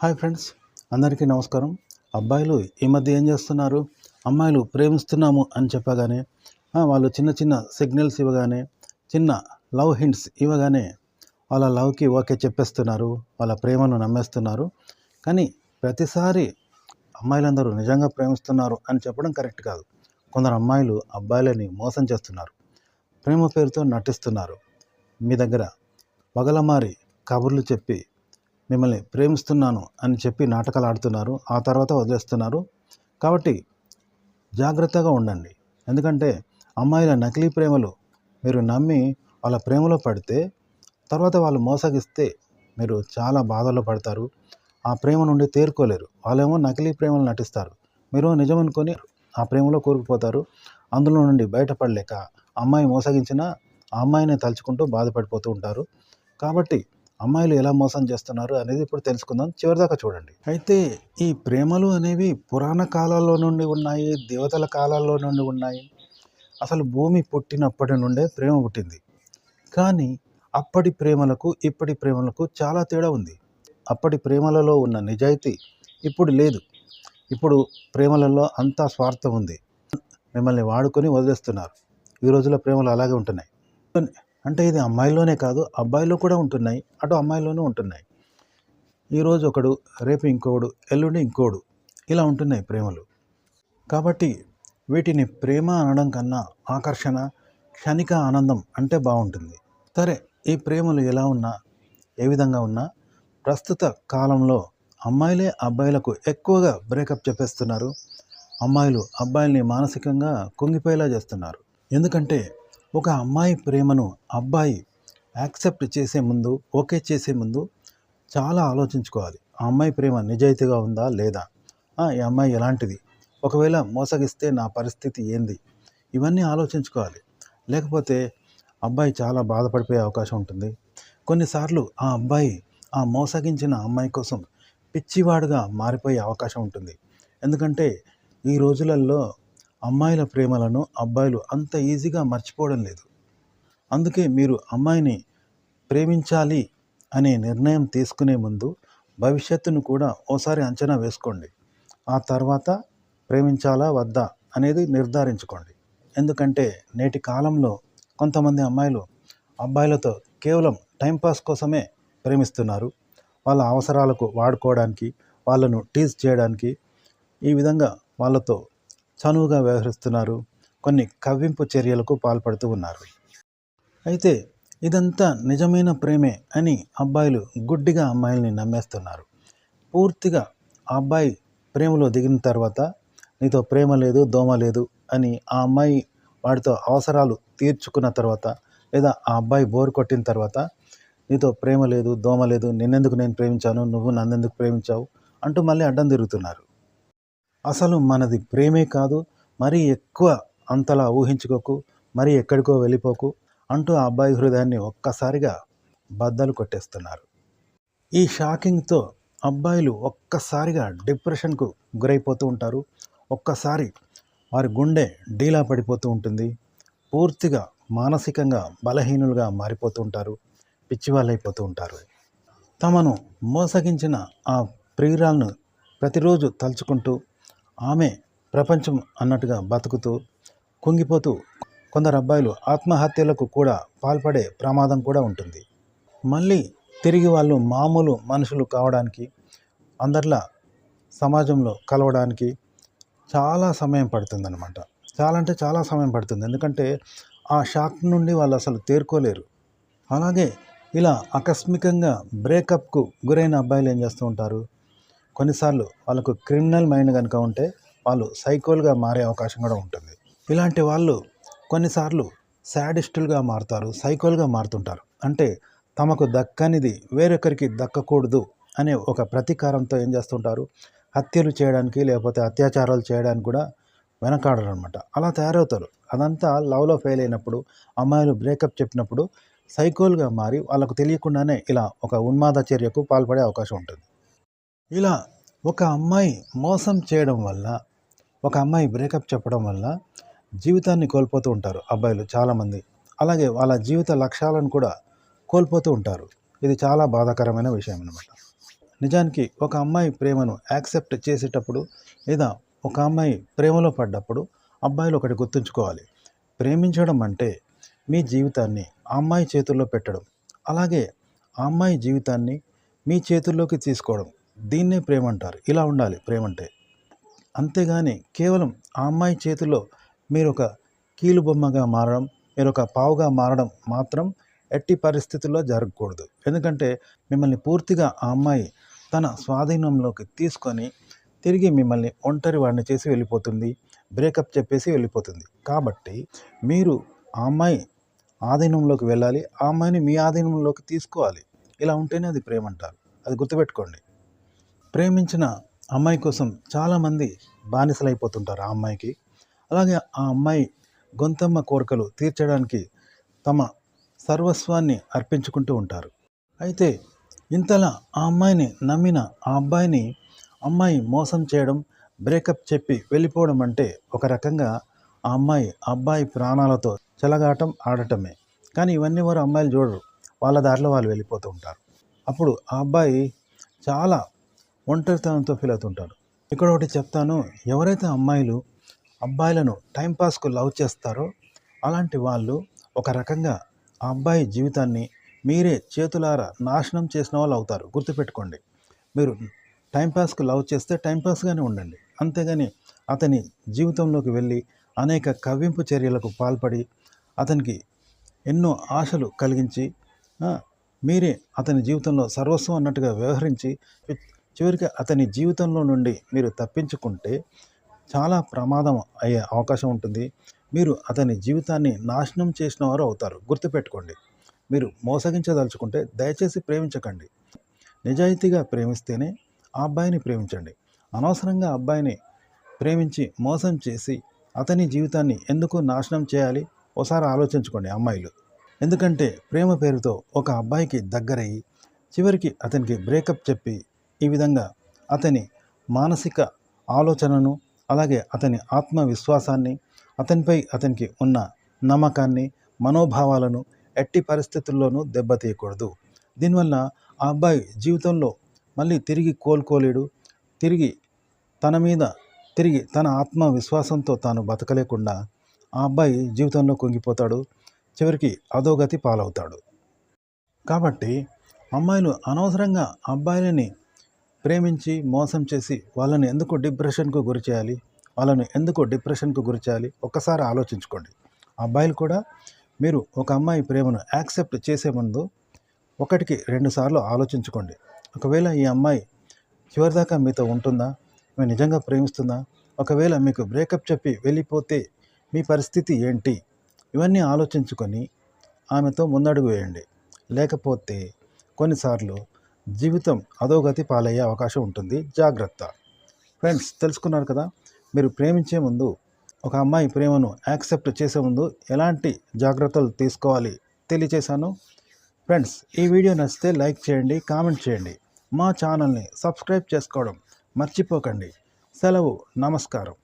Hi friends, అందరికీ నమస్కారం. అబ్బాయిలు ఈ మధ్య ఏం చేస్తున్నారు? అమ్మాయిలు ప్రేమిస్తున్నాము అని చెప్పగానే వాళ్ళు చిన్న చిన్న సిగ్నల్స్ ఇవ్వగానే, చిన్న లవ్ హింట్స్ ఇవ్వగానే వాళ్ళ లవ్కి ఓకే చెప్పేస్తున్నారు. వాళ్ళ ప్రేమను నమ్మేస్తున్నారు. కానీ ప్రతిసారి అమ్మాయిలందరూ నిజంగా ప్రేమిస్తున్నారు అని చెప్పడం కరెక్ట్ కాదు. కొందరు అమ్మాయిలు అబ్బాయిలని మోసం చేస్తున్నారు. ప్రేమ పేరుతో నటిస్తున్నారు. మీ దగ్గర పగలమారి కబుర్లు చెప్పి మిమ్మల్ని ప్రేమిస్తున్నాను అని చెప్పి నాటకాలు ఆడుతున్నారు. ఆ తర్వాత వదిలేస్తున్నారు. కాబట్టి జాగ్రత్తగా ఉండండి. ఎందుకంటే అమ్మాయిల నకిలీ ప్రేమలు మీరు నమ్మి వాళ్ళ ప్రేమలో పడితే తర్వాత వాళ్ళు మోసగిస్తే మీరు చాలా బాధల్లో పడతారు. ఆ ప్రేమ నుండి తేరుకోలేరు. వాళ్ళేమో నకిలీ ప్రేమలు నటిస్తారు. మీరు నిజమనుకొని ఆ ప్రేమలో కూరుకుపోతారు. అందులో నుండి బయటపడలేక అమ్మాయి మోసగించినా ఆ అమ్మాయిని తలుచుకుంటూ బాధపడిపోతూ ఉంటారు. కాబట్టి అమ్మాయిలు ఎలా మోసం చేస్తున్నారు అనేది ఇప్పుడు తెలుసుకుందాం. చివరిదాకా చూడండి. అయితే ఈ ప్రేమలు అనేవి పురాణ కాలాల్లో నుండి ఉన్నాయి. దేవతల కాలాల్లో నుండి ఉన్నాయి. అసలు భూమి పుట్టినప్పటి నుండే ప్రేమ పుట్టింది. కానీ అప్పటి ప్రేమలకు ఇప్పటి ప్రేమలకు చాలా తేడా ఉంది. అప్పటి ప్రేమలలో ఉన్న నిజాయితీ ఇప్పుడు లేదు. ఇప్పుడు ప్రేమలలో అంతా స్వార్థం ఉంది. మిమ్మల్ని వాడుకొని వదిలేస్తున్నారు. ఈ రోజుల్లో ప్రేమలు అలాగే ఉంటున్నాయి. అంటే ఇది అమ్మాయిలోనే కాదు, అబ్బాయిలో కూడా ఉంటున్నాయి. అటు అమ్మాయిలోనూ ఉంటున్నాయి. ఈరోజు ఒకడు, రేపు ఇంకోడు, ఎల్లుండి ఇంకోడు, ఇలా ఉంటున్నాయి ప్రేమలు. కాబట్టి వీటిని ప్రేమ అనడం కన్నా ఆకర్షణ, క్షణిక ఆనందం అంటే బాగుంటుంది. సరే, ఈ ప్రేమలు ఎలా ఉన్నా, ఏ విధంగా ఉన్నా, ప్రస్తుత కాలంలో అమ్మాయిలే అబ్బాయిలకు ఎక్కువగా బ్రేకప్ చెప్పేస్తున్నారు. అమ్మాయిలు అబ్బాయిల్ని మానసికంగా కుంగిపోయేలా చేస్తున్నారు. ఎందుకంటే ఒక అమ్మాయి ప్రేమను అబ్బాయి యాక్సెప్ట్ చేసే ముందు, ఓకే చేసే ముందు చాలా ఆలోచించుకోవాలి. ఆ అమ్మాయి ప్రేమ నిజాయితీగా ఉందా లేదా, ఈ అమ్మాయి ఎలాంటిది, ఒకవేళ మోసగిస్తే నా పరిస్థితి ఏంది, ఇవన్నీ ఆలోచించుకోవాలి. లేకపోతే అబ్బాయి చాలా బాధపడిపోయే అవకాశం ఉంటుంది. కొన్నిసార్లు ఆ అబ్బాయి ఆ మోసగించిన అమ్మాయి కోసం పిచ్చివాడుగా మారిపోయే అవకాశం ఉంటుంది. ఎందుకంటే ఈ రోజులలో అమ్మాయిల ప్రేమలను అబ్బాయిలు అంత ఈజీగా మర్చిపోవడం లేదు. అందుకే మీరు అమ్మాయిని ప్రేమించాలి అనే నిర్ణయం తీసుకునే ముందు భవిష్యత్తును కూడా ఓసారి అంచనా వేసుకోండి. ఆ తర్వాత ప్రేమించాలా వద్దా అనేది నిర్ధారించుకోండి. ఎందుకంటే నేటి కాలంలో కొంతమంది అమ్మాయిలు అబ్బాయిలతో కేవలం టైంపాస్ కోసమే ప్రేమిస్తున్నారు. వాళ్ళ అవసరాలకు వాడుకోవడానికి, వాళ్ళను టీజ్ చేయడానికి ఈ విధంగా వాళ్ళతో చనువుగా వ్యవహరిస్తున్నారు. కొన్ని కవ్వింపు చర్యలకు పాల్పడుతూ ఉన్నారు. అయితే ఇదంతా నిజమైన ప్రేమే అని అబ్బాయిలు గుడ్డిగా అమ్మాయిల్ని నమ్మేస్తున్నారు. పూర్తిగా ఆ అబ్బాయి ప్రేమలో దిగిన తర్వాత నీతో ప్రేమ లేదు, దోమ లేదు అని ఆ అమ్మాయి వాడితో అవసరాలు తీర్చుకున్న తర్వాత, లేదా ఆ అబ్బాయి బోరు కొట్టిన తర్వాత నీతో ప్రేమ లేదు, దోమ లేదు, నిన్నెందుకు నేను ప్రేమించాను, నువ్వు నన్నెందుకు ప్రేమించావు అంటూ మళ్ళీ అడ్డం తిరుగుతున్నారు. అసలు మనది ప్రేమే కాదు, మరీ ఎక్కువ అంతలా ఊహించుకోకు, మరీ ఎక్కడికో వెళ్ళిపోకు అంటూ ఆ అబ్బాయి హృదయాన్ని ఒక్కసారిగా బద్దలు కొట్టేస్తున్నారు. ఈ షాకింగ్తో అబ్బాయిలు ఒక్కసారిగా డిప్రెషన్కు గురైపోతూ ఉంటారు. ఒక్కసారి వారి గుండె డీలా పడిపోతూ ఉంటుంది. పూర్తిగా మానసికంగా బలహీనులుగా మారిపోతూ ఉంటారు. పిచ్చివాళ్ళైపోతూ ఉంటారు. తమను మోసగించిన ఆ ప్రియురాలను ప్రతిరోజు తలుచుకుంటూ ఆమె ప్రపంచం అన్నట్టుగా బతుకుతూ కుంగిపోతూ కొందరు అబ్బాయిలు ఆత్మహత్యలకు కూడా పాల్పడే ప్రమాదం కూడా ఉంటుంది. మళ్ళీ తిరిగి వాళ్ళు మామూలు మనుషులు కావడానికి, అందరిలా సమాజంలో కలవడానికి చాలా సమయం పడుతుందన్నమాట. చాలా అంటే చాలా సమయం పడుతుంది. ఎందుకంటే ఆ షాక్ నుండి వాళ్ళు అసలు తేరుకోలేరు. అలాగే ఇలా ఆకస్మికంగా బ్రేకప్కు గురైన అబ్బాయిలు ఏం చేస్తూ ఉంటారు, కొన్నిసార్లు వాళ్ళకు క్రిమినల్ మైండ్ కనుక ఉంటే వాళ్ళు సైకోలుగా మారే అవకాశం కూడా ఉంటుంది. ఇలాంటి వాళ్ళు కొన్నిసార్లు శాడిస్టులుగా మారుతారు, సైకోలుగా మారుతుంటారు. అంటే తమకు దక్కనిది వేరొకరికి దక్కకూడదు అనే ఒక ప్రతీకారంతో ఏం చేస్తుంటారు, హత్యలు చేయడానికి లేకపోతే అత్యాచారాలు చేయడానికి కూడా వెనకాడరు అనమాట. అలా తయారవుతారు. అదంతా లవ్లో ఫెయిల్ అయినప్పుడు, అమ్మాయిలు బ్రేకప్ చెప్పినప్పుడు సైకోలుగా మారి వాళ్ళకు తెలియకుండానే ఇలా ఒక ఉన్మాద చర్యకు పాల్పడే అవకాశం ఉంటుంది. ఇలా ఒక అమ్మాయి మోసం చేయడం వల్ల, ఒక అమ్మాయి బ్రేకప్ చెప్పడం వల్ల జీవితాన్ని కోల్పోతూ ఉంటారు అబ్బాయిలు చాలామంది. అలాగే వాళ్ళ జీవిత లక్ష్యాలను కూడా కోల్పోతూ ఉంటారు. ఇది చాలా బాధాకరమైన విషయం అన్నమాట. నిజానికి ఒక అమ్మాయి ప్రేమను యాక్సెప్ట్ చేసేటప్పుడు లేదా ఒక అమ్మాయి ప్రేమలో పడ్డప్పుడు అబ్బాయిలు ఒకటి గుర్తుంచుకోవాలి. ప్రేమించడం అంటే మీ జీవితాన్ని ఆ అమ్మాయి చేతుల్లో పెట్టడం, అలాగే ఆ అమ్మాయి జీవితాన్ని మీ చేతుల్లోకి తీసుకోవడం. దీన్నే ప్రేమ అంటారు. ఇలా ఉండాలి ప్రేమ అంటే. అంతేగాని కేవలం ఆ అమ్మాయి చేతిలో మీరొక కీలుబొమ్మగా మారడం, మీరొక పావుగా మారడం మాత్రం ఎట్టి పరిస్థితుల్లో జరగకూడదు. ఎందుకంటే మిమ్మల్ని పూర్తిగా ఆ అమ్మాయి తన స్వాధీనంలోకి తీసుకొని తిరిగి మిమ్మల్ని ఒంటరి వాడిని చేసి వెళ్ళిపోతుంది. బ్రేకప్ చెప్పేసి వెళ్ళిపోతుంది. కాబట్టి మీరు ఆ అమ్మాయి ఆధీనంలోకి వెళ్ళాలి. ఆ అమ్మాయిని మీ ఆధీనంలోకి తీసుకోవాలి. ఇలా ఉంటేనే అది ప్రేమ అంటారు. అది గుర్తుపెట్టుకోండి. ప్రేమించిన అమ్మాయి కోసం చాలామంది బానిసలైపోతుంటారు ఆ అమ్మాయికి. అలాగే ఆ అమ్మాయి గొంతమ్మ కోరికలు తీర్చడానికి తమ సర్వస్వాన్ని అర్పించుకుంటూ ఉంటారు. అయితే ఇంతలా ఆ అమ్మాయిని నమ్మిన ఆ అమ్మాయి మోసం చేయడం, బ్రేకప్ చెప్పి వెళ్ళిపోవడం అంటే ఒక రకంగా ఆ అబ్బాయి ప్రాణాలతో చెలగాటం ఆడటమే. కానీ ఇవన్నీ వారు అమ్మాయిలు చూడరు. వాళ్ళ దారిలో వాళ్ళు వెళ్ళిపోతూ ఉంటారు. అప్పుడు ఆ అబ్బాయి చాలా ఒంటరితనంతో ఫీల్ అవుతుంటాడు. ఇక్కడ ఒకటి చెప్తాను. ఎవరైతే అమ్మాయిలు అబ్బాయిలను టైంపాస్కు లవ్ చేస్తారో అలాంటి వాళ్ళు ఒక రకంగా ఆ అబ్బాయి జీవితాన్ని మీరే చేతులారా నాశనం చేసిన వాళ్ళు అవుతారు. గుర్తుపెట్టుకోండి. మీరు టైంపాస్కు లవ్ చేస్తే టైంపాస్గానే ఉండండి. అంతేగాని అతని జీవితంలోకి వెళ్ళి అనేక కవ్వింపు చర్యలకు పాల్పడి అతనికి ఎన్నో ఆశలు కలిగించి మీరే అతని జీవితంలో సర్వస్వం అన్నట్టుగా వ్యవహరించి చివరికి అతని జీవితంలో నుండి మీరు తప్పించుకుంటే చాలా ప్రమాదం అయ్యే అవకాశం ఉంటుంది. మీరు అతని జీవితాన్ని నాశనం చేసిన వారు అవుతారు. గుర్తుపెట్టుకోండి. మీరు మోసగించదలుచుకుంటే దయచేసి ప్రేమించకండి. నిజాయితీగా ప్రేమిస్తేనే ఆ అబ్బాయిని ప్రేమించండి. అనవసరంగా అబ్బాయిని ప్రేమించి మోసం చేసి అతని జీవితాన్ని ఎందుకు నాశనం చేయాలి? ఒకసారి ఆలోచించుకోండి అమ్మాయిలు. ఎందుకంటే ప్రేమ పేరుతో ఒక అబ్బాయికి దగ్గరయ్యి చివరికి అతనికి బ్రేకప్ చెప్పి ఈ విధంగా అతని మానసిక ఆలోచనను, అలాగే అతని ఆత్మవిశ్వాసాన్ని, అతనిపై అతనికి ఉన్న నమ్మకాన్ని, మనోభావాలను ఎట్టి పరిస్థితుల్లోనూ దెబ్బతీయకూడదు. దీనివల్ల ఆ అబ్బాయి జీవితంలో మళ్ళీ తిరిగి కోలుకోలేడు. తిరిగి తన ఆత్మవిశ్వాసంతో తాను బతకలేకుండా ఆ అబ్బాయి జీవితంలో కుంగిపోతాడు. చివరికి అధోగతి పాలవుతాడు. కాబట్టి అమ్మాయిలు అనవసరంగా అబ్బాయిలని ప్రేమించి మోసం చేసి వాళ్ళని ఎందుకు డిప్రెషన్కు గురి చేయాలి? ఒక్కసారి ఆలోచించుకోండి. అబ్బాయిలు కూడా మీరు ఒక అమ్మాయి ప్రేమను యాక్సెప్ట్ చేసే ముందు 1కి 2 సార్లు ఆలోచించుకోండి. ఒకవేళ ఈ అమ్మాయి చివరిదాకా మీతో ఉంటుందా? మీరు నిజంగా ప్రేమిస్తుందా? ఒకవేళ మీకు బ్రేకప్ చెప్పి వెళ్ళిపోతే మీ పరిస్థితి ఏంటి? ఇవన్నీ ఆలోచించుకొని ఆమెతో ముందడుగు వేయండి. లేకపోతే కొన్నిసార్లు జీవితం అధోగతి పాలయ్యే అవకాశం ఉంటుంది. జాగ్రత్త. ఫ్రెండ్స్, తెలుసుకున్నారు కదా. మీరు ప్రేమించే ముందు, ఒక అమ్మాయి ప్రేమను యాక్సెప్ట్ చేసే ముందు ఎలాంటి జాగ్రత్తలు తీసుకోవాలి తెలియచేశాను. ఫ్రెండ్స్, ఈ వీడియో నచ్చితే లైక్ చేయండి, కామెంట్ చేయండి. మా ఛానల్ని సబ్స్క్రైబ్ చేసుకోవడం మర్చిపోకండి. సెలవు. నమస్కారం.